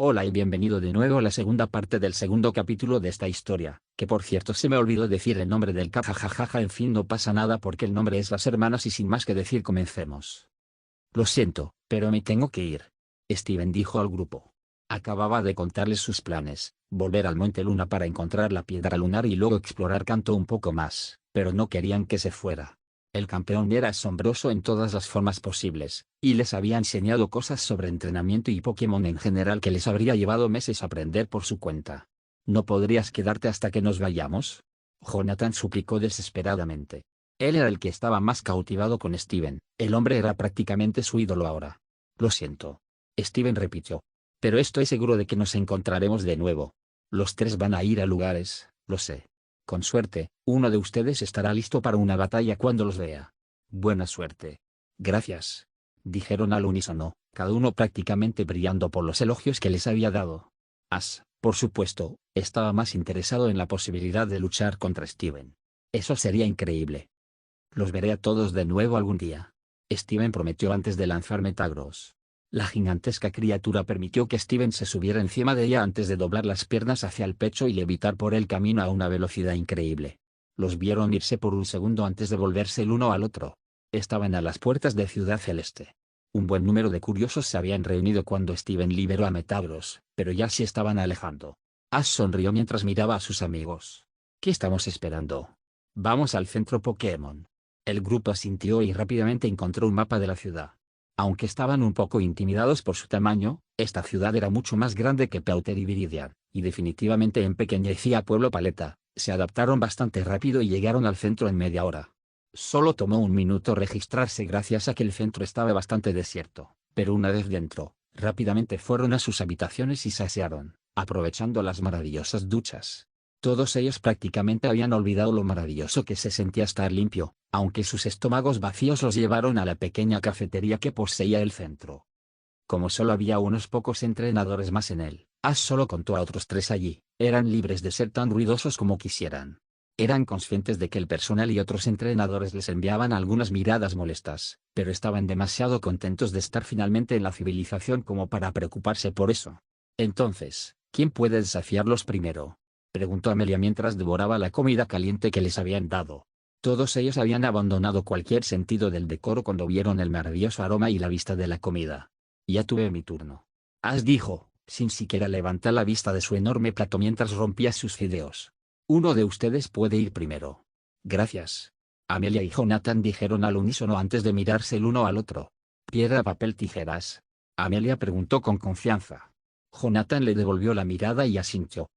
Hola y bienvenido de nuevo a la segunda parte del segundo capítulo de esta historia, que por cierto se me olvidó decir el nombre del cap jajajaja. En fin, no pasa nada porque el nombre es Las Hermanas y sin más que decir comencemos. Lo siento, pero me tengo que ir. Steven dijo al grupo. Acababa de contarles sus planes, volver al Monte Luna para encontrar la piedra lunar y luego explorar Kanto un poco más, pero no querían que se fuera. El campeón era asombroso en todas las formas posibles, y les había enseñado cosas sobre entrenamiento y Pokémon en general que les habría llevado meses aprender por su cuenta. ¿No podrías quedarte hasta que nos vayamos? Jonathan suplicó desesperadamente. Él era el que estaba más cautivado con Steven, el hombre era prácticamente su ídolo ahora. Lo siento. Steven repitió. Pero estoy seguro de que nos encontraremos de nuevo. Los tres van a ir a lugares, lo sé. Con suerte, uno de ustedes estará listo para una batalla cuando los vea. Buena suerte. Gracias. Dijeron al unísono, cada uno prácticamente brillando por los elogios que les había dado. Ash, por supuesto, estaba más interesado en la posibilidad de luchar contra Steven. Eso sería increíble. Los veré a todos de nuevo algún día. Steven prometió antes de lanzar Metagross. La gigantesca criatura permitió que Steven se subiera encima de ella antes de doblar las piernas hacia el pecho y levitar por el camino a una velocidad increíble. Los vieron irse por un segundo antes de volverse el uno al otro. Estaban a las puertas de Ciudad Celeste. Un buen número de curiosos se habían reunido cuando Steven liberó a Metagross, pero ya se estaban alejando. Ash sonrió mientras miraba a sus amigos. ¿Qué estamos esperando? Vamos al centro Pokémon. El grupo asintió y rápidamente encontró un mapa de la ciudad. Aunque estaban un poco intimidados por su tamaño, esta ciudad era mucho más grande que Pewter y Viridian, y definitivamente empequeñecía a Pueblo Paleta. Se adaptaron bastante rápido y llegaron al centro en media hora. Solo tomó un minuto registrarse gracias a que el centro estaba bastante desierto, pero una vez dentro, rápidamente fueron a sus habitaciones y se asearon, aprovechando las maravillosas duchas. Todos ellos prácticamente habían olvidado lo maravilloso que se sentía estar limpio, aunque sus estómagos vacíos los llevaron a la pequeña cafetería que poseía el centro. Como solo había unos pocos entrenadores más en él, Ash solo contó a otros tres allí, eran libres de ser tan ruidosos como quisieran. Eran conscientes de que el personal y otros entrenadores les enviaban algunas miradas molestas, pero estaban demasiado contentos de estar finalmente en la civilización como para preocuparse por eso. Entonces, ¿quién puede desafiarlos primero?, preguntó Amelia mientras devoraba la comida caliente que les habían dado. Todos ellos habían abandonado cualquier sentido del decoro cuando vieron el maravilloso aroma y la vista de la comida. Ya tuve mi turno. Ash dijo, sin siquiera levantar la vista de su enorme plato mientras rompía sus fideos. Uno de ustedes puede ir primero. Gracias. Amelia y Jonathan dijeron al unísono antes de mirarse el uno al otro. ¿Piedra, papel, tijeras? Amelia preguntó con confianza. Jonathan le devolvió la mirada y asintió.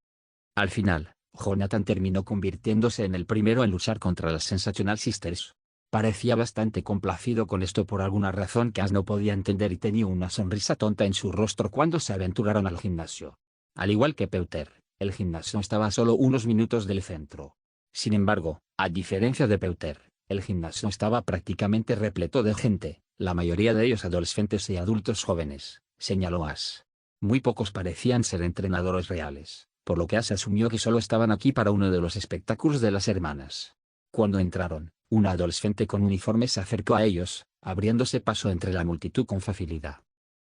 Al final, Jonathan terminó convirtiéndose en el primero en luchar contra las Sensational Sisters. Parecía bastante complacido con esto por alguna razón que Ash no podía entender y tenía una sonrisa tonta en su rostro cuando se aventuraron al gimnasio. Al igual que Pewter, el gimnasio estaba a solo unos minutos del centro. Sin embargo, a diferencia de Pewter, el gimnasio estaba prácticamente repleto de gente, la mayoría de ellos adolescentes y adultos jóvenes, señaló Ash. Muy pocos parecían ser entrenadores reales, por lo que Ash asumió que solo estaban aquí para uno de los espectáculos de las hermanas. Cuando entraron, una adolescente con uniforme se acercó a ellos, abriéndose paso entre la multitud con facilidad.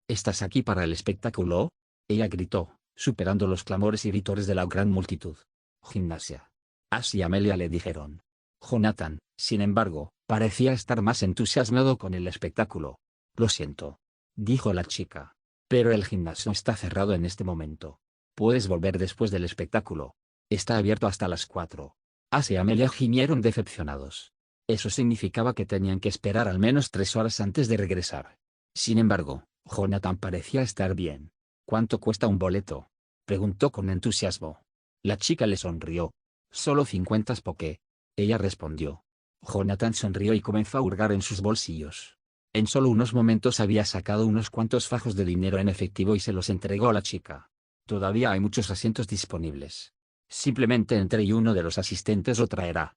¿Estás aquí para el espectáculo?, ella gritó, superando los clamores y gritores de la gran multitud. Gimnasia. Ash y Amelia le dijeron. Jonathan, sin embargo, parecía estar más entusiasmado con el espectáculo. Lo siento, dijo la chica. Pero el gimnasio está cerrado en este momento. Puedes volver después del espectáculo. Está abierto hasta las 4. Ash y Amelia gimieron decepcionados. Eso significaba que tenían que esperar al menos 3 horas antes de regresar. Sin embargo, Jonathan parecía estar bien. ¿Cuánto cuesta un boleto?, preguntó con entusiasmo. La chica le sonrió. Solo 50 Poké. Ella respondió. Jonathan sonrió y comenzó a hurgar en sus bolsillos. En solo unos momentos había sacado unos cuantos fajos de dinero en efectivo y se los entregó a la chica. Todavía hay muchos asientos disponibles. Simplemente entre y uno de los asistentes lo traerá.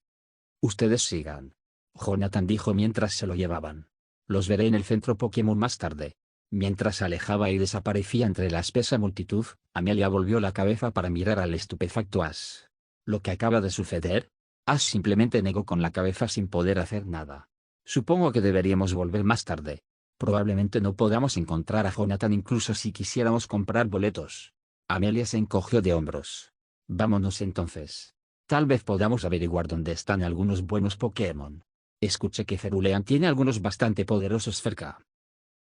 Ustedes sigan. Jonathan dijo mientras se lo llevaban. Los veré en el centro Pokémon más tarde. Mientras se alejaba y desaparecía entre la espesa multitud, Amelia volvió la cabeza para mirar al estupefacto Ash. ¿Lo que acaba de suceder? Ash simplemente negó con la cabeza sin poder hacer nada. Supongo que deberíamos volver más tarde. Probablemente no podamos encontrar a Jonathan incluso si quisiéramos comprar boletos. Amelia se encogió de hombros. Vámonos entonces. Tal vez podamos averiguar dónde están algunos buenos Pokémon. Escuché que Cerulean tiene algunos bastante poderosos cerca.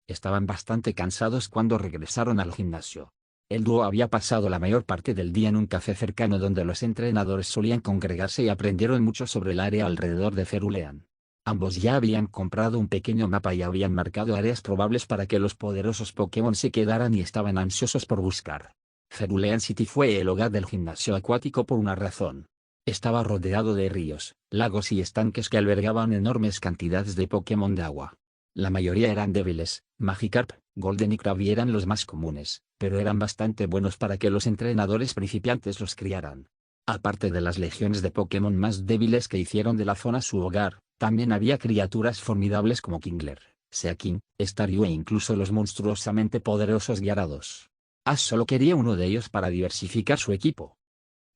Estaban bastante cansados cuando regresaron al gimnasio. El dúo había pasado la mayor parte del día en un café cercano donde los entrenadores solían congregarse y aprendieron mucho sobre el área alrededor de Cerulean. Ambos ya habían comprado un pequeño mapa y habían marcado áreas probables para que los poderosos Pokémon se quedaran y estaban ansiosos por buscar. Cerulean City fue el hogar del gimnasio acuático por una razón. Estaba rodeado de ríos, lagos y estanques que albergaban enormes cantidades de Pokémon de agua. La mayoría eran débiles, Magikarp, Golden y Krabby eran los más comunes, pero eran bastante buenos para que los entrenadores principiantes los criaran. Aparte de las legiones de Pokémon más débiles que hicieron de la zona su hogar, también había criaturas formidables como Kingler, Seaking, Staryu e incluso los monstruosamente poderosos Gyarados. Ash solo quería uno de ellos para diversificar su equipo.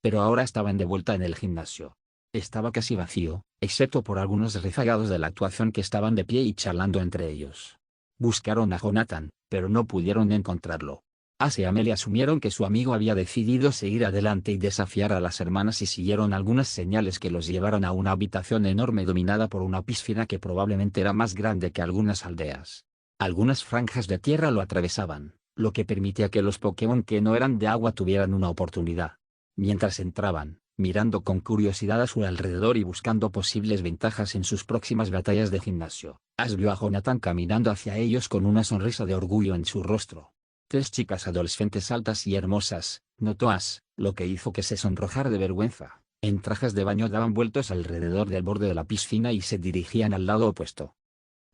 Pero ahora estaban de vuelta en el gimnasio. Estaba casi vacío, excepto por algunos rezagados de la actuación que estaban de pie y charlando entre ellos. Buscaron a Jonathan, pero no pudieron encontrarlo. Ash y Amelia asumieron que su amigo había decidido seguir adelante y desafiar a las hermanas y siguieron algunas señales que los llevaron a una habitación enorme dominada por una piscina que probablemente era más grande que algunas aldeas. Algunas franjas de tierra lo atravesaban, lo que permitía que los Pokémon que no eran de agua tuvieran una oportunidad. Mientras entraban, mirando con curiosidad a su alrededor y buscando posibles ventajas en sus próximas batallas de gimnasio, Ash vio a Jonathan caminando hacia ellos con una sonrisa de orgullo en su rostro. 3 chicas adolescentes altas y hermosas, notó Ash, lo que hizo que se sonrojara de vergüenza. En trajes de baño daban vueltas alrededor del borde de la piscina y se dirigían al lado opuesto.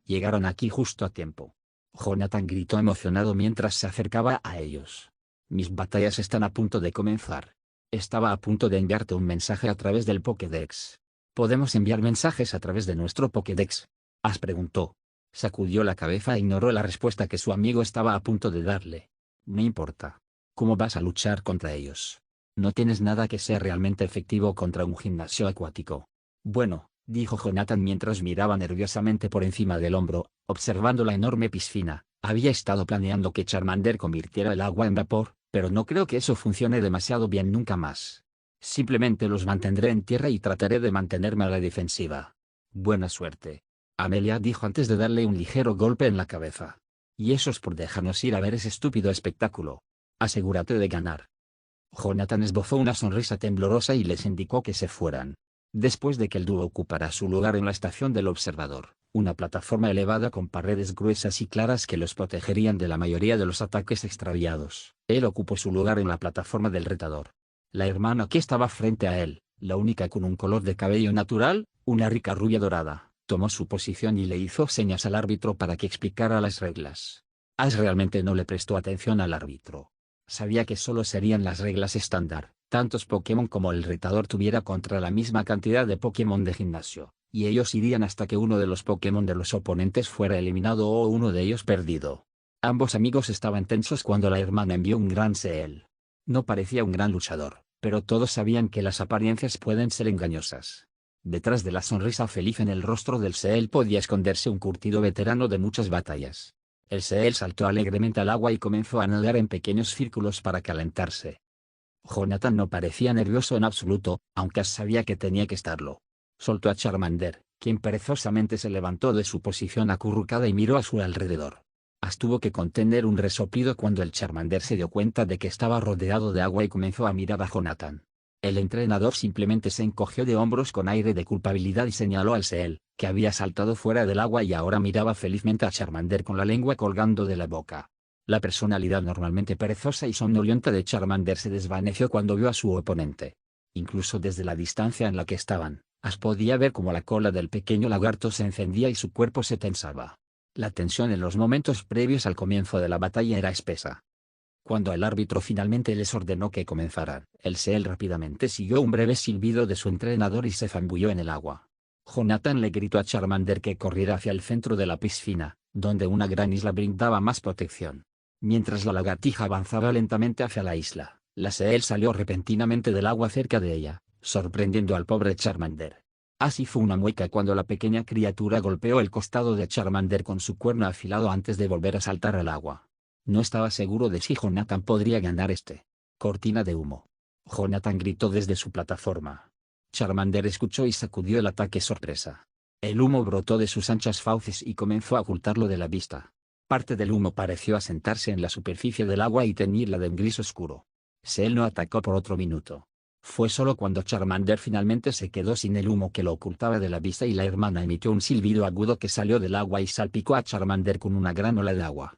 Llegaron aquí justo a tiempo. Jonathan gritó emocionado mientras se acercaba a ellos. Mis batallas están a punto de comenzar. Estaba a punto de enviarte un mensaje a través del Pokédex. ¿Podemos enviar mensajes a través de nuestro Pokédex? Ash preguntó. Sacudió la cabeza e ignoró la respuesta que su amigo estaba a punto de darle. No importa. ¿Cómo vas a luchar contra ellos? No tienes nada que sea realmente efectivo contra un gimnasio acuático. Bueno, dijo Jonathan mientras miraba nerviosamente por encima del hombro, observando la enorme piscina. Había estado planeando que Charmander convirtiera el agua en vapor, pero no creo que eso funcione demasiado bien nunca más. Simplemente los mantendré en tierra y trataré de mantenerme a la defensiva. Buena suerte. Amelia dijo antes de darle un ligero golpe en la cabeza. Y eso es por dejarnos ir a ver ese estúpido espectáculo. Asegúrate de ganar. Jonathan esbozó una sonrisa temblorosa y les indicó que se fueran. Después de que el dúo ocupara su lugar en la estación del observador, una plataforma elevada con paredes gruesas y claras que los protegerían de la mayoría de los ataques extraviados, él ocupó su lugar en la plataforma del retador. La hermana que estaba frente a él, la única con un color de cabello natural, una rica rubia dorada, tomó su posición y le hizo señas al árbitro para que explicara las reglas. Ash realmente no le prestó atención al árbitro. Sabía que solo serían las reglas estándar, tantos Pokémon como el retador tuviera contra la misma cantidad de Pokémon de gimnasio, y ellos irían hasta que uno de los Pokémon de los oponentes fuera eliminado o uno de ellos perdido. Ambos amigos estaban tensos cuando la hermana envió un gran Seel. No parecía un gran luchador, pero todos sabían que las apariencias pueden ser engañosas. Detrás de la sonrisa feliz en el rostro del Seel podía esconderse un curtido veterano de muchas batallas. El Seel saltó alegremente al agua y comenzó a nadar en pequeños círculos para calentarse. Jonathan no parecía nervioso en absoluto, aunque sabía que tenía que estarlo. Soltó a Charmander, quien perezosamente se levantó de su posición acurrucada y miró a su alrededor. Ash tuvo que contener un resoplido cuando el Charmander se dio cuenta de que estaba rodeado de agua y comenzó a mirar a Jonathan. El entrenador simplemente se encogió de hombros con aire de culpabilidad y señaló al Seel, que había saltado fuera del agua y ahora miraba felizmente a Charmander con la lengua colgando de la boca. La personalidad normalmente perezosa y somnolienta de Charmander se desvaneció cuando vio a su oponente. Incluso desde la distancia en la que estaban, Ash podía ver cómo la cola del pequeño lagarto se encendía y su cuerpo se tensaba. La tensión en los momentos previos al comienzo de la batalla era espesa. Cuando el árbitro finalmente les ordenó que comenzaran, el Seel rápidamente siguió un breve silbido de su entrenador y se zambulló en el agua. Jonathan le gritó a Charmander que corriera hacia el centro de la piscina, donde una gran isla brindaba más protección. Mientras la lagartija avanzaba lentamente hacia la isla, la Seel salió repentinamente del agua cerca de ella, sorprendiendo al pobre Charmander. Así fue una mueca cuando la pequeña criatura golpeó el costado de Charmander con su cuerno afilado antes de volver a saltar al agua. No estaba seguro de si Jonathan podría ganar este. Cortina de humo. Jonathan gritó desde su plataforma. Charmander escuchó y sacudió el ataque sorpresa. El humo brotó de sus anchas fauces y comenzó a ocultarlo de la vista. Parte del humo pareció asentarse en la superficie del agua y teñirla de un gris oscuro. Seel no atacó por otro minuto. Fue solo cuando Charmander finalmente se quedó sin el humo que lo ocultaba de la vista y la hermana emitió un silbido agudo que salió del agua y salpicó a Charmander con una gran ola de agua.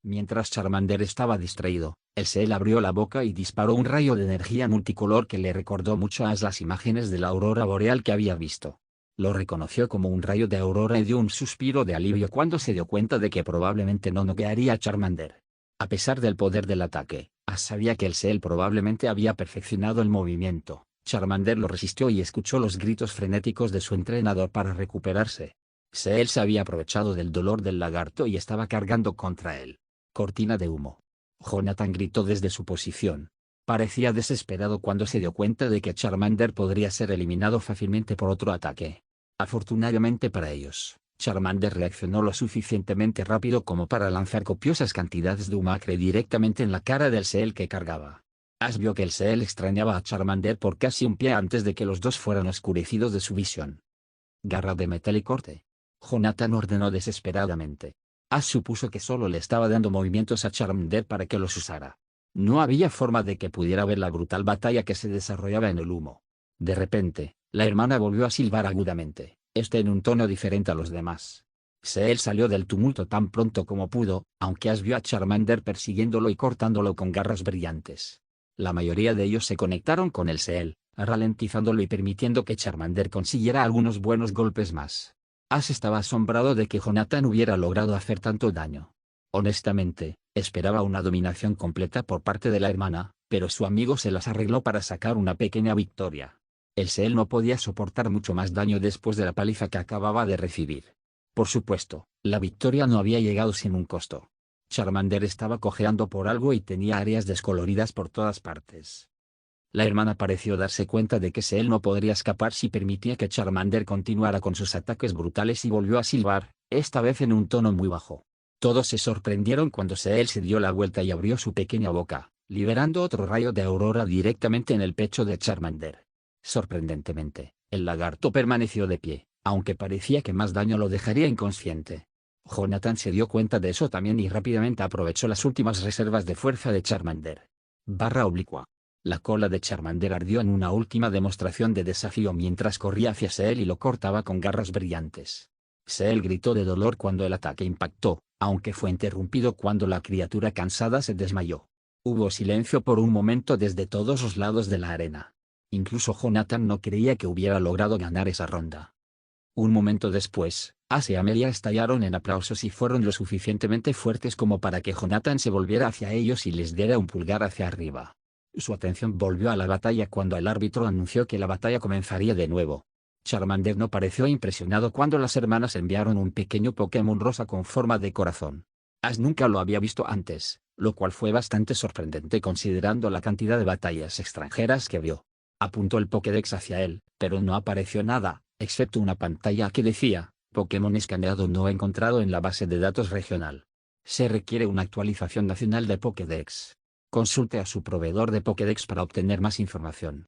Mientras Charmander estaba distraído, el Seel abrió la boca y disparó un rayo de energía multicolor que le recordó mucho a las imágenes de la aurora boreal que había visto. Lo reconoció como un rayo de aurora y dio un suspiro de alivio cuando se dio cuenta de que probablemente no noquearía a Charmander. A pesar del poder del ataque, Ash sabía que el Seel probablemente había perfeccionado el movimiento. Charmander lo resistió y escuchó los gritos frenéticos de su entrenador para recuperarse. Seel se había aprovechado del dolor del lagarto y estaba cargando contra él. Cortina de humo. Jonathan gritó desde su posición. Parecía desesperado cuando se dio cuenta de que Charmander podría ser eliminado fácilmente por otro ataque. Afortunadamente para ellos, Charmander reaccionó lo suficientemente rápido como para lanzar copiosas cantidades de humacre directamente en la cara del Seel que cargaba. Ash vio que el Seel extrañaba a Charmander por casi un pie antes de que los dos fueran oscurecidos de su visión. Garra de metal y corte. Jonathan ordenó desesperadamente. Ash supuso que solo le estaba dando movimientos a Charmander para que los usara. No había forma de que pudiera ver la brutal batalla que se desarrollaba en el humo. De repente, la hermana volvió a silbar agudamente, en un tono diferente a los demás. Seel salió del tumulto tan pronto como pudo, aunque Ash vio a Charmander persiguiéndolo y cortándolo con garras brillantes. La mayoría de ellos se conectaron con el Seel, ralentizándolo y permitiendo que Charmander consiguiera algunos buenos golpes más. Ash estaba asombrado de que Jonathan hubiera logrado hacer tanto daño. Honestamente, esperaba una dominación completa por parte de la hermana, pero su amigo se las arregló para sacar una pequeña victoria. El Seel no podía soportar mucho más daño después de la paliza que acababa de recibir. Por supuesto, la victoria no había llegado sin un costo. Charmander estaba cojeando por algo y tenía áreas descoloridas por todas partes. La hermana pareció darse cuenta de que Seel no podría escapar si permitía que Charmander continuara con sus ataques brutales y volvió a silbar, esta vez en un tono muy bajo. Todos se sorprendieron cuando Seel se dio la vuelta y abrió su pequeña boca, liberando otro rayo de aurora directamente en el pecho de Charmander. Sorprendentemente, el lagarto permaneció de pie, aunque parecía que más daño lo dejaría inconsciente. Jonathan se dio cuenta de eso también y rápidamente aprovechó las últimas reservas de fuerza de Charmander. Barra oblicua. La cola de Charmander ardió en una última demostración de desafío mientras corría hacia Seel y lo cortaba con garras brillantes. Seel gritó de dolor cuando el ataque impactó, aunque fue interrumpido cuando la criatura cansada se desmayó. Hubo silencio por un momento desde todos los lados de la arena. Incluso Jonathan no creía que hubiera logrado ganar esa ronda. Un momento después, Ash y Amelia estallaron en aplausos y fueron lo suficientemente fuertes como para que Jonathan se volviera hacia ellos y les diera un pulgar hacia arriba. Su atención volvió a la batalla cuando el árbitro anunció que la batalla comenzaría de nuevo. Charmander no pareció impresionado cuando las hermanas enviaron un pequeño Pokémon rosa con forma de corazón. Ash nunca lo había visto antes, lo cual fue bastante sorprendente considerando la cantidad de batallas extranjeras que vio. Apuntó el Pokédex hacia él, pero no apareció nada, excepto una pantalla que decía, Pokémon escaneado no encontrado en la base de datos regional. Se requiere una actualización nacional de Pokédex. Consulte a su proveedor de Pokédex para obtener más información.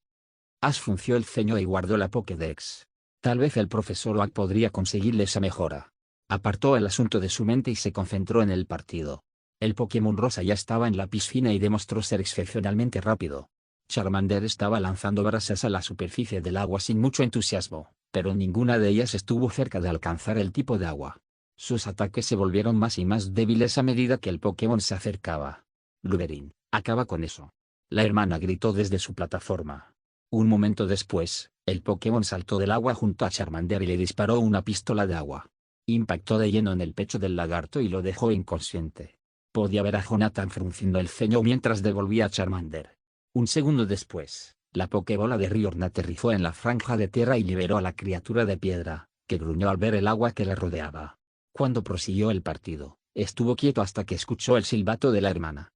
Ash frunció el ceño y guardó la Pokédex. Tal vez el profesor Oak podría conseguirle esa mejora. Apartó el asunto de su mente y se concentró en el partido. El Pokémon rosa ya estaba en la piscina y demostró ser excepcionalmente rápido. Charmander estaba lanzando brasas a la superficie del agua sin mucho entusiasmo, pero ninguna de ellas estuvo cerca de alcanzar el tipo de agua. Sus ataques se volvieron más y más débiles a medida que el Pokémon se acercaba. Blueberry, acaba con eso. La hermana gritó desde su plataforma. Un momento después, el Pokémon saltó del agua junto a Charmander y le disparó una pistola de agua. Impactó de lleno en el pecho del lagarto y lo dejó inconsciente. Podía ver a Jonathan frunciendo el ceño mientras devolvía a Charmander. Un segundo después, la Pokébola de Riordan aterrizó en la franja de tierra y liberó a la criatura de piedra, que gruñó al ver el agua que la rodeaba. Cuando prosiguió el partido, estuvo quieto hasta que escuchó el silbato de la hermana.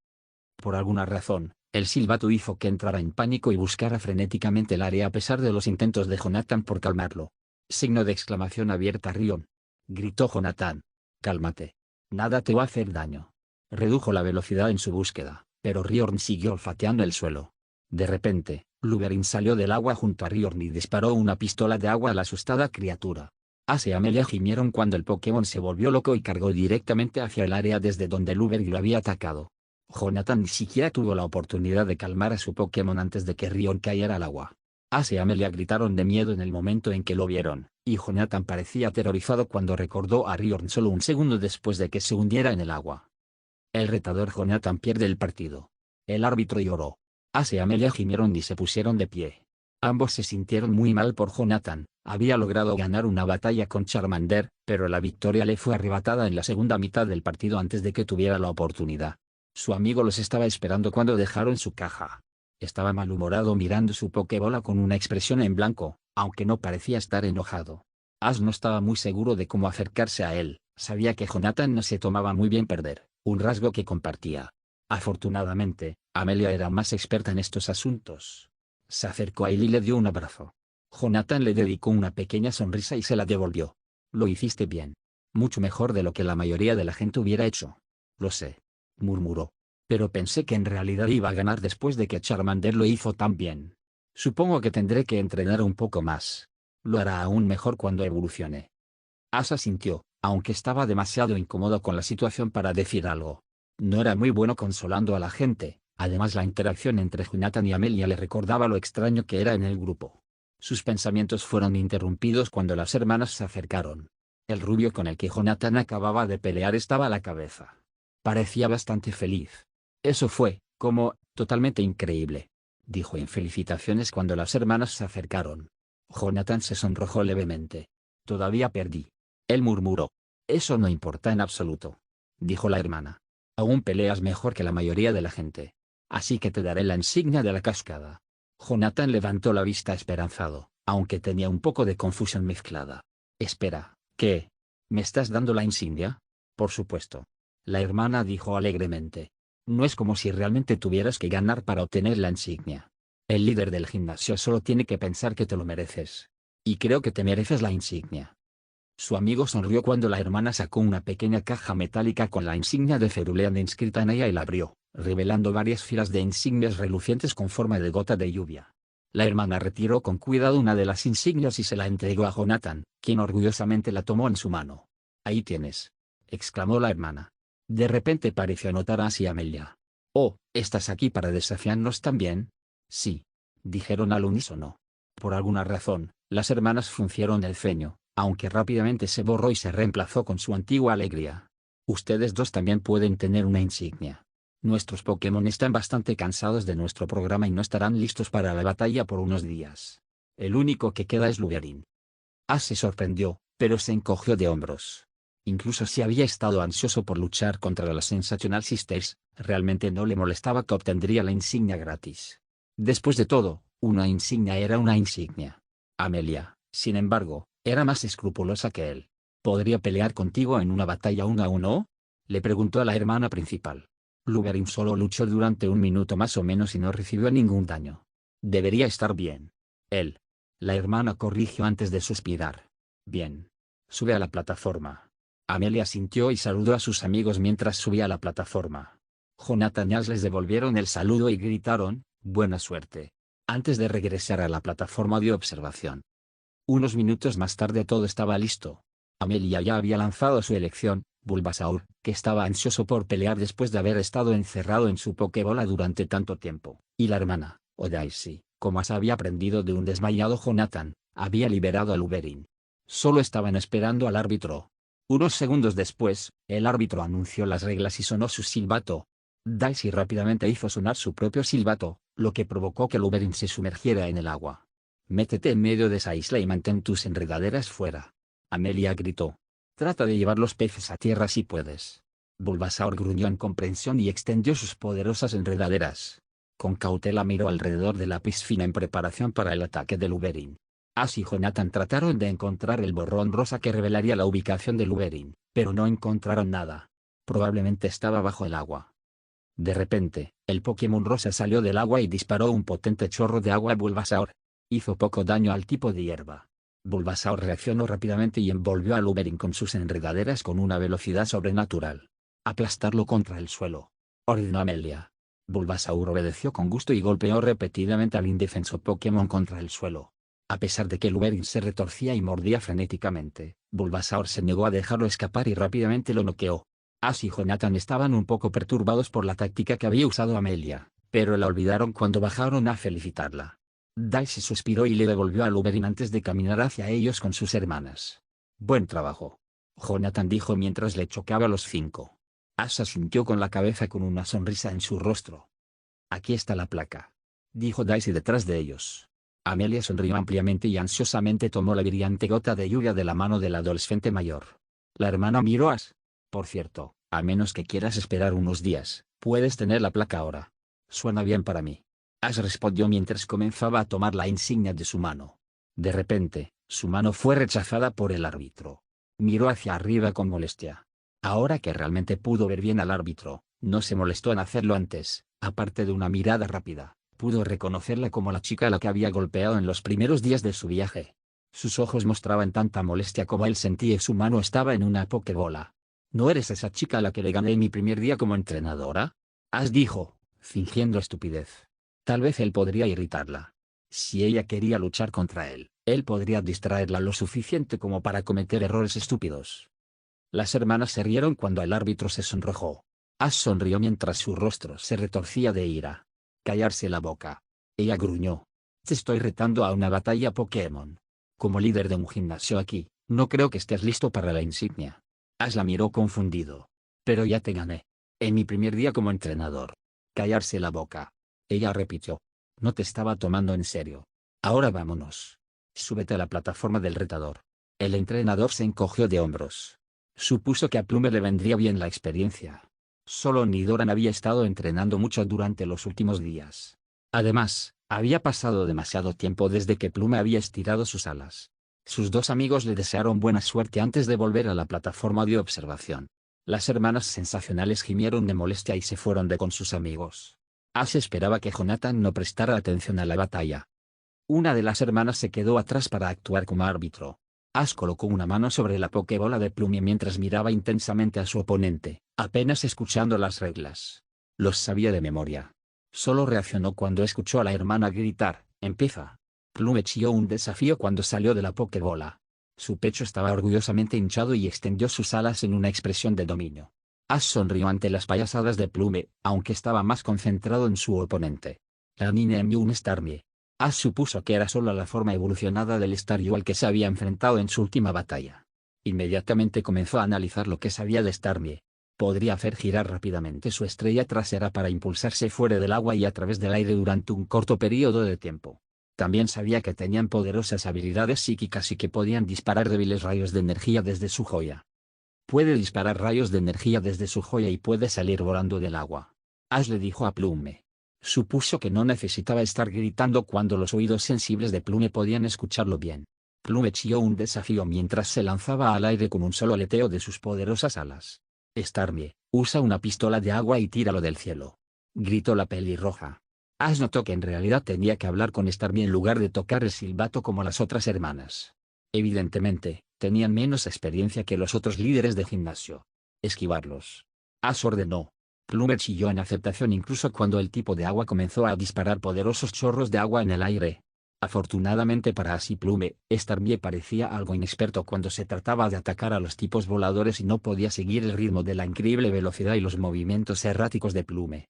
Por alguna razón, el silbato hizo que entrara en pánico y buscara frenéticamente el área a pesar de los intentos de Jonathan por calmarlo. Signo de exclamación abierta Rion. Gritó Jonathan. Cálmate. Nada te va a hacer daño. Redujo la velocidad en su búsqueda, pero Riorn siguió olfateando el suelo. De repente, Luberin salió del agua junto a Riorn y disparó una pistola de agua a la asustada criatura. Ace y Amelia gimieron cuando el Pokémon se volvió loco y cargó directamente hacia el área desde donde Luberin lo había atacado. Jonathan ni siquiera tuvo la oportunidad de calmar a su Pokémon antes de que Riorn cayera al agua. Ace y Amelia gritaron de miedo en el momento en que lo vieron, y Jonathan parecía aterrorizado cuando recordó a Riorn solo un segundo después de que se hundiera en el agua. El retador Jonathan pierde el partido. El árbitro lloró. Ace y Amelia gimieron y se pusieron de pie. Ambos se sintieron muy mal por Jonathan. Había logrado ganar una batalla con Charmander, pero la victoria le fue arrebatada en la segunda mitad del partido antes de que tuviera la oportunidad. Su amigo los estaba esperando cuando dejaron su caja. Estaba malhumorado mirando su Pokébola con una expresión en blanco, aunque no parecía estar enojado. Ash no estaba muy seguro de cómo acercarse a él. Sabía que Jonathan no se tomaba muy bien perder, un rasgo que compartía. Afortunadamente, Amelia era más experta en estos asuntos. Se acercó a él y le dio un abrazo. Jonathan le dedicó una pequeña sonrisa y se la devolvió. Lo hiciste bien. Mucho mejor de lo que la mayoría de la gente hubiera hecho. Lo sé, murmuró. Pero pensé que en realidad iba a ganar después de que Charmander lo hizo tan bien. Supongo que tendré que entrenar un poco más. Lo hará aún mejor cuando evolucione. Ash asintió, aunque estaba demasiado incómodo con la situación para decir algo. No era muy bueno consolando a la gente, además la interacción entre Jonathan y Amelia le recordaba lo extraño que era en el grupo. Sus pensamientos fueron interrumpidos cuando las hermanas se acercaron. El rubio con el que Jonathan acababa de pelear estaba a la cabeza. Parecía bastante feliz. Eso fue, totalmente increíble, dijo en felicitaciones cuando las hermanas se acercaron. Jonathan se sonrojó levemente. Todavía perdí. Él murmuró. Eso no importa en absoluto, dijo la hermana. Aún peleas mejor que la mayoría de la gente. Así que te daré la insignia de la cascada. Jonathan levantó la vista esperanzado, aunque tenía un poco de confusión mezclada. Espera, ¿qué? ¿Me estás dando la insignia? Por supuesto. La hermana dijo alegremente. No es como si realmente tuvieras que ganar para obtener la insignia. El líder del gimnasio solo tiene que pensar que te lo mereces. Y creo que te mereces la insignia. Su amigo sonrió cuando la hermana sacó una pequeña caja metálica con la insignia de Cerulean inscrita en ella y la abrió, revelando varias filas de insignias relucientes con forma de gota de lluvia. La hermana retiró con cuidado una de las insignias y se la entregó a Jonathan, quien orgullosamente la tomó en su mano. Ahí tienes, exclamó la hermana. De repente pareció notar a Ace y Amelia. Oh, ¿estás aquí para desafiarnos también? Sí, dijeron al unísono. Por alguna razón, las hermanas fruncieron el ceño, aunque rápidamente se borró y se reemplazó con su antigua alegría. Ustedes dos también pueden tener una insignia. Nuestros Pokémon están bastante cansados de nuestro programa y no estarán listos para la batalla por unos días. El único que queda es Luberin. Ash se sorprendió, pero se encogió de hombros. Incluso si había estado ansioso por luchar contra las Sensational Sisters, realmente no le molestaba que obtendría la insignia gratis. Después de todo, una insignia era una insignia. Amelia, sin embargo, era más escrupulosa que él. ¿Podría pelear contigo en una batalla 1-1? Le preguntó a la hermana principal. Luberin solo luchó durante un minuto más o menos y no recibió ningún daño. Debería estar bien. Él. La hermana corrigió antes de suspirar. Bien. Sube a la plataforma. Amelia asintió y saludó a sus amigos mientras subía a la plataforma. Jonathan y Ash les devolvieron el saludo y gritaron, «Buena suerte», antes de regresar a la plataforma de observación. Unos minutos más tarde todo estaba listo. Amelia ya había lanzado su elección, Bulbasaur, que estaba ansioso por pelear después de haber estado encerrado en su Pokébola durante tanto tiempo, y la hermana, Odyssey, como Ash había aprendido de un desmayado Jonathan, había liberado a Luberin. Solo estaban esperando al árbitro. Unos segundos después, el árbitro anunció las reglas y sonó su silbato. Daisy rápidamente hizo sonar su propio silbato, lo que provocó que Luberin se sumergiera en el agua. «Métete en medio de esa isla y mantén tus enredaderas fuera», Amelia gritó. «Trata de llevar los peces a tierra si puedes». Bulbasaur gruñó en comprensión y extendió sus poderosas enredaderas. Con cautela miró alrededor de la piscina en preparación para el ataque de Luberin. Ash y Jonathan trataron de encontrar el borrón rosa que revelaría la ubicación de Luberin, pero no encontraron nada. Probablemente estaba bajo el agua. De repente, el Pokémon rosa salió del agua y disparó un potente chorro de agua a Bulbasaur. Hizo poco daño al tipo de hierba. Bulbasaur reaccionó rápidamente y envolvió a Lumerin con sus enredaderas con una velocidad sobrenatural. Aplastarlo contra el suelo, ordenó Amelia. Bulbasaur obedeció con gusto y golpeó repetidamente al indefenso Pokémon contra el suelo. A pesar de que Lumerin se retorcía y mordía frenéticamente, Bulbasaur se negó a dejarlo escapar y rápidamente lo noqueó. Ash y Jonathan estaban un poco perturbados por la táctica que había usado Amelia, pero la olvidaron cuando bajaron a felicitarla. Daisy suspiró y le devolvió a Lumerin antes de caminar hacia ellos con sus hermanas. Buen trabajo, Jonathan dijo mientras le chocaba los 5. Ash asintió con la cabeza con una sonrisa en su rostro. Aquí está la placa, dijo Daisy detrás de ellos. Amelia sonrió ampliamente y ansiosamente tomó la brillante gota de lluvia de la mano del adolescente mayor. La hermana miró a Ash. Por cierto, a menos que quieras esperar unos días, puedes tener la placa ahora. Suena bien para mí. Ash respondió mientras comenzaba a tomar la insignia de su mano. De repente, su mano fue rechazada por el árbitro. Miró hacia arriba con molestia. Ahora que realmente pudo ver bien al árbitro, no se molestó en hacerlo antes, aparte de una mirada rápida. Pudo reconocerla como la chica a la que había golpeado en los primeros días de su viaje. Sus ojos mostraban tanta molestia como él sentía y su mano estaba en una pokebola. ¿No eres esa chica a la que le gané en mi primer día como entrenadora? Ash dijo, fingiendo estupidez. Tal vez él podría irritarla. Si ella quería luchar contra él, él podría distraerla lo suficiente como para cometer errores estúpidos. Las hermanas se rieron cuando el árbitro se sonrojó. Ash sonrió mientras su rostro se retorcía de ira. Callarse la boca. Ella gruñó. Te estoy retando a una batalla Pokémon. Como líder de un gimnasio aquí, no creo que estés listo para la insignia. Ash la miró confundido. Pero ya te gané. En mi primer día como entrenador. Callarse la boca. Ella repitió. No te estaba tomando en serio. Ahora vámonos. Súbete a la plataforma del retador. El entrenador se encogió de hombros. Supuso que a Plume le vendría bien la experiencia. Solo Nidoran había estado entrenando mucho durante los últimos días. Además, había pasado demasiado tiempo desde que Plume había estirado sus alas. Sus dos amigos le desearon buena suerte antes de volver a la plataforma de observación. Las hermanas sensacionales gimieron de molestia y se fueron con sus amigos. Ash esperaba que Jonathan no prestara atención a la batalla. Una de las hermanas se quedó atrás para actuar como árbitro. Ash colocó una mano sobre la pokebola de Plume mientras miraba intensamente a su oponente, apenas escuchando las reglas. Los sabía de memoria. Solo reaccionó cuando escuchó a la hermana gritar, «¡Empieza!». Plume chilló un desafío cuando salió de la pokebola. Su pecho estaba orgullosamente hinchado y extendió sus alas en una expresión de dominio. Ash sonrió ante las payasadas de Plume, aunque estaba más concentrado en su oponente. La niña envió un Starmie. Ash supuso que era solo la forma evolucionada del Staryu al que se había enfrentado en su última batalla. Inmediatamente comenzó a analizar lo que sabía de Starmie. Podría hacer girar rápidamente su estrella trasera para impulsarse fuera del agua y a través del aire durante un corto periodo de tiempo. También sabía que tenían poderosas habilidades psíquicas y que podían disparar débiles rayos de energía desde su joya. Puede disparar rayos de energía desde su joya y puede salir volando del agua. Ash le dijo a Plume. Supuso que no necesitaba estar gritando cuando los oídos sensibles de Plume podían escucharlo bien. Plume chilló un desafío mientras se lanzaba al aire con un solo aleteo de sus poderosas alas. Starmie, usa una pistola de agua y tíralo del cielo. Gritó la pelirroja. Ash notó que en realidad tenía que hablar con Starmie en lugar de tocar el silbato como las otras hermanas. Evidentemente, tenían menos experiencia que los otros líderes de gimnasio. Esquivarlos. Ash ordenó. Plume chilló en aceptación incluso cuando el tipo de agua comenzó a disparar poderosos chorros de agua en el aire. Afortunadamente para Ash y Plume, Starmie parecía algo inexperto cuando se trataba de atacar a los tipos voladores y no podía seguir el ritmo de la increíble velocidad y los movimientos erráticos de Plume.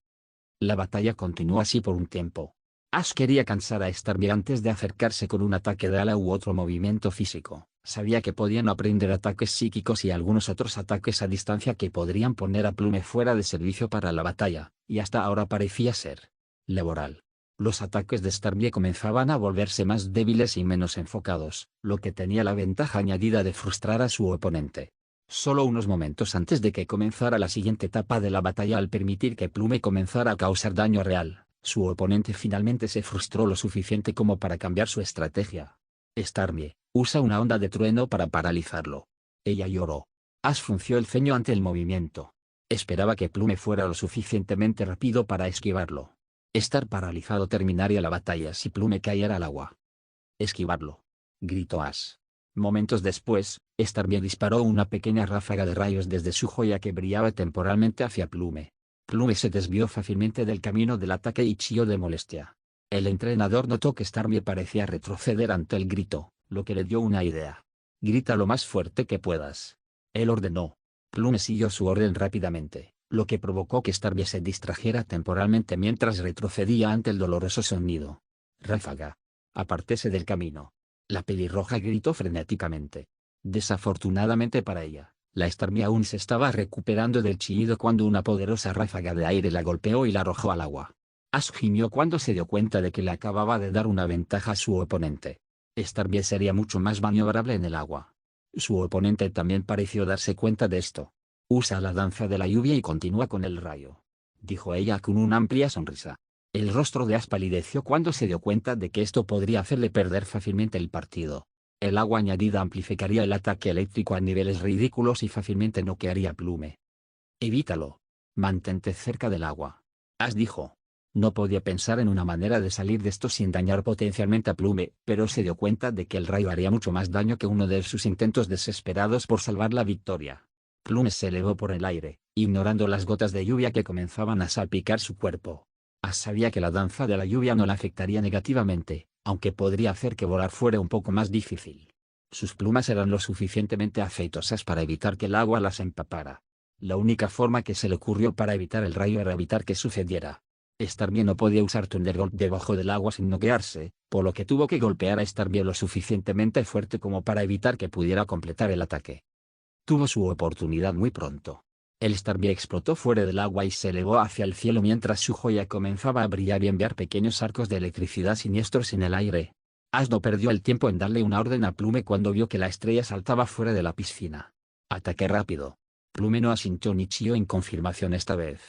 La batalla continuó así por un tiempo. Ash quería cansar a Starmie antes de acercarse con un ataque de ala u otro movimiento físico. Sabía que podían aprender ataques psíquicos y algunos otros ataques a distancia que podrían poner a Plume fuera de servicio para la batalla, y hasta ahora parecía ser laboral. Los ataques de Starmie comenzaban a volverse más débiles y menos enfocados, lo que tenía la ventaja añadida de frustrar a su oponente. Solo unos momentos antes de que comenzara la siguiente etapa de la batalla, al permitir que Plume comenzara a causar daño real, su oponente finalmente se frustró lo suficiente como para cambiar su estrategia. Starmie, usa una onda de trueno para paralizarlo. Ella lloró. Ash frunció el ceño ante el movimiento. Esperaba que Plume fuera lo suficientemente rápido para esquivarlo. Estar paralizado terminaría la batalla si Plume cayera al agua. Esquivarlo. Gritó Ash. Momentos después, Starmie disparó una pequeña ráfaga de rayos desde su joya que brillaba temporalmente hacia Plume. Plume se desvió fácilmente del camino del ataque y chilló de molestia. El entrenador notó que Starmie parecía retroceder ante el grito, lo que le dio una idea. «Grita lo más fuerte que puedas». Él ordenó. Plume siguió su orden rápidamente, lo que provocó que Starmie se distrajera temporalmente mientras retrocedía ante el doloroso sonido. «Ráfaga. Apártese del camino». La pelirroja gritó frenéticamente. Desafortunadamente para ella, la Starmie aún se estaba recuperando del chillido cuando una poderosa ráfaga de aire la golpeó y la arrojó al agua. Ash gimió cuando se dio cuenta de que le acababa de dar una ventaja a su oponente. Starmie sería mucho más maniobrable en el agua. Su oponente también pareció darse cuenta de esto. «Usa la danza de la lluvia y continúa con el rayo», dijo ella con una amplia sonrisa. El rostro de Ash palideció cuando se dio cuenta de que esto podría hacerle perder fácilmente el partido. El agua añadida amplificaría el ataque eléctrico a niveles ridículos y fácilmente noquearía a Plume. «Evítalo. Mantente cerca del agua», Ash dijo. No podía pensar en una manera de salir de esto sin dañar potencialmente a Plume, pero se dio cuenta de que el rayo haría mucho más daño que uno de sus intentos desesperados por salvar la victoria. Plume se elevó por el aire, ignorando las gotas de lluvia que comenzaban a salpicar su cuerpo. Ash sabía que la danza de la lluvia no la afectaría negativamente, aunque podría hacer que volar fuera un poco más difícil. Sus plumas eran lo suficientemente aceitosas para evitar que el agua las empapara. La única forma que se le ocurrió para evitar el rayo era evitar que sucediera. Starmie no podía usar Thunderbolt debajo del agua sin noquearse, por lo que tuvo que golpear a Starmie lo suficientemente fuerte como para evitar que pudiera completar el ataque. Tuvo su oportunidad muy pronto. El Starmie explotó fuera del agua y se elevó hacia el cielo mientras su joya comenzaba a brillar y enviar pequeños arcos de electricidad siniestros en el aire. Ash no perdió el tiempo en darle una orden a Plume cuando vio que la estrella saltaba fuera de la piscina. «Ataque rápido». Plume no asintió ni chilló en confirmación esta vez,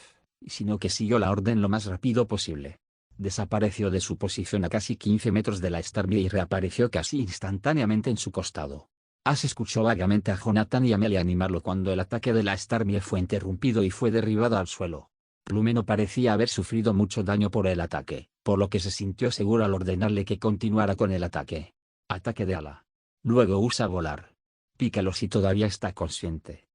sino que siguió la orden lo más rápido posible. Desapareció de su posición a casi 15 metros de la Starmie y reapareció casi instantáneamente en su costado. Ash escuchó vagamente a Jonathan y Amelia animarlo cuando el ataque de la Starmie fue interrumpido y fue derribado al suelo. Plume no parecía haber sufrido mucho daño por el ataque, por lo que se sintió seguro al ordenarle que continuara con el ataque. «Ataque de ala. Luego usa volar. Pícalo si todavía está consciente».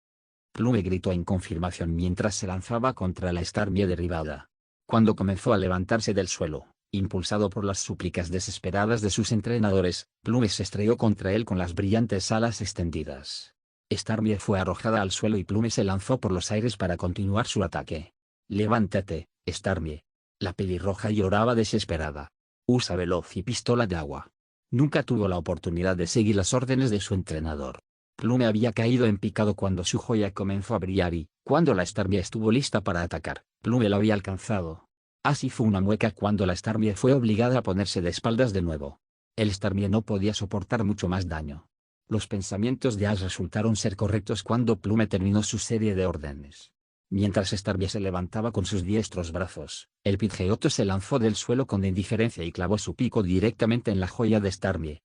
Plume gritó en confirmación mientras se lanzaba contra la Starmie derribada. Cuando comenzó a levantarse del suelo, impulsado por las súplicas desesperadas de sus entrenadores, Plume se estrelló contra él con las brillantes alas extendidas. Starmie fue arrojada al suelo y Plume se lanzó por los aires para continuar su ataque. «Levántate, Starmie». La pelirroja lloraba desesperada. «Usa veloz y pistola de agua». Nunca tuvo la oportunidad de seguir las órdenes de su entrenador. Plume había caído en picado cuando su joya comenzó a brillar y, cuando la Starmie estuvo lista para atacar, Plume lo había alcanzado. Así fue una mueca cuando la Starmie fue obligada a ponerse de espaldas de nuevo. El Starmie no podía soportar mucho más daño. Los pensamientos de Ash resultaron ser correctos cuando Plume terminó su serie de órdenes. Mientras Starmie se levantaba con sus diestros brazos, el Pidgeotto se lanzó del suelo con indiferencia y clavó su pico directamente en la joya de Starmie.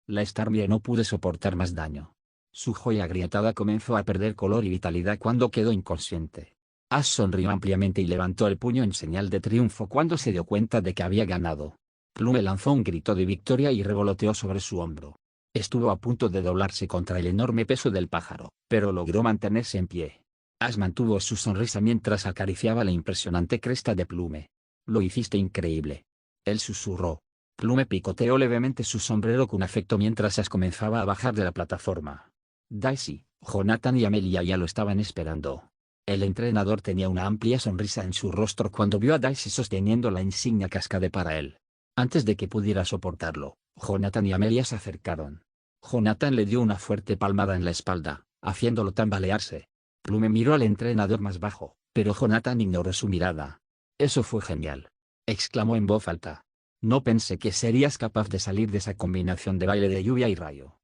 La Starmie no pudo soportar más daño. Su joya agrietada comenzó a perder color y vitalidad cuando quedó inconsciente. Ash sonrió ampliamente y levantó el puño en señal de triunfo cuando se dio cuenta de que había ganado. Plume lanzó un grito de victoria y revoloteó sobre su hombro. Estuvo a punto de doblarse contra el enorme peso del pájaro, pero logró mantenerse en pie. Ash mantuvo su sonrisa mientras acariciaba la impresionante cresta de Plume. «Lo hiciste increíble». Él susurró. Plume picoteó levemente su sombrero con afecto mientras Ash comenzaba a bajar de la plataforma. Daisy, Jonathan y Amelia ya lo estaban esperando. El entrenador tenía una amplia sonrisa en su rostro cuando vio a Daisy sosteniendo la insignia cascade para él. Antes de que pudiera soportarlo, Jonathan y Amelia se acercaron. Jonathan le dio una fuerte palmada en la espalda, haciéndolo tambalearse. Plume miró al entrenador más bajo, pero Jonathan ignoró su mirada. «Eso fue genial», exclamó en voz alta. «No pensé que serías capaz de salir de esa combinación de baile de lluvia y rayo».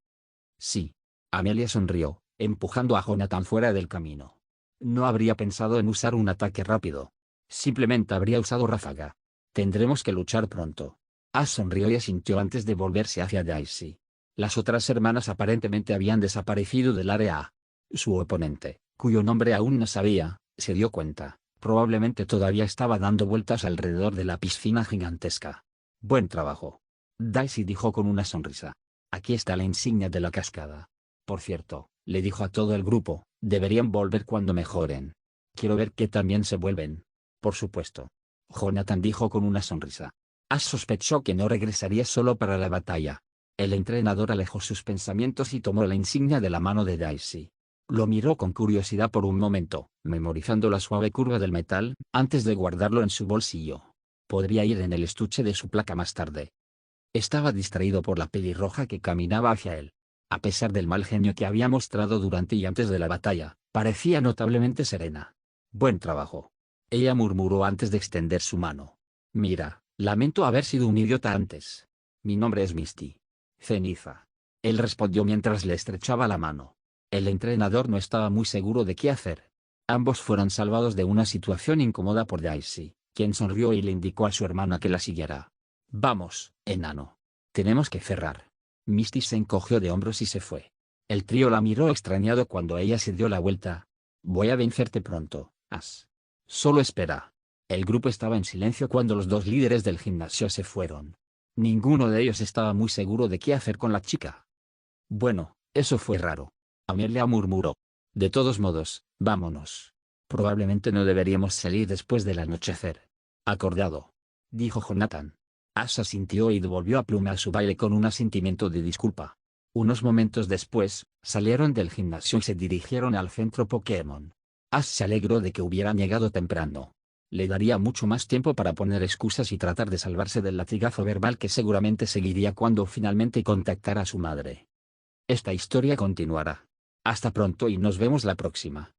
«Sí». Amelia sonrió, empujando a Jonathan fuera del camino. «No habría pensado en usar un ataque rápido. Simplemente habría usado ráfaga. Tendremos que luchar pronto». Ash sonrió y asintió antes de volverse hacia Daisy. Las otras hermanas aparentemente habían desaparecido del área. Su oponente, cuyo nombre aún no sabía, se dio cuenta. Probablemente todavía estaba dando vueltas alrededor de la piscina gigantesca. «Buen trabajo», Daisy dijo con una sonrisa. Aquí está la insignia de la cascada. Por cierto, le dijo a todo el grupo, deberían volver cuando mejoren. Quiero ver que también se vuelven. Por supuesto. Jonathan dijo con una sonrisa. Ash sospechó que no regresaría solo para la batalla. El entrenador alejó sus pensamientos y tomó la insignia de la mano de Daisy. Lo miró con curiosidad por un momento, memorizando la suave curva del metal, antes de guardarlo en su bolsillo. Podría ir en el estuche de su placa más tarde. Estaba distraído por la pelirroja que caminaba hacia él. A pesar del mal genio que había mostrado durante y antes de la batalla, parecía notablemente serena. Buen trabajo. Ella murmuró antes de extender su mano. Mira, lamento haber sido un idiota antes. Mi nombre es Misty. Ceniza. Él respondió mientras le estrechaba la mano. El entrenador no estaba muy seguro de qué hacer. Ambos fueron salvados de una situación incómoda por Daisy, quien sonrió y le indicó a su hermana que la siguiera. Vamos, enano. Tenemos que cerrar. Misty se encogió de hombros y se fue. El trío la miró extrañado cuando ella se dio la vuelta. Voy a vencerte pronto, Ash. Solo espera. El grupo estaba en silencio cuando los dos líderes del gimnasio se fueron. Ninguno de ellos estaba muy seguro de qué hacer con la chica. Bueno, eso fue raro. Amelia murmuró. De todos modos, vámonos. Probablemente no deberíamos salir después del anochecer. Acordado. Dijo Jonathan. Ash asintió y devolvió a Plume a su baile con un asentimiento de disculpa. Unos momentos después, salieron del gimnasio y se dirigieron al centro Pokémon. Ash se alegró de que hubieran llegado temprano. Le daría mucho más tiempo para poner excusas y tratar de salvarse del latigazo verbal que seguramente seguiría cuando finalmente contactara a su madre. Esta historia continuará. Hasta pronto y nos vemos la próxima.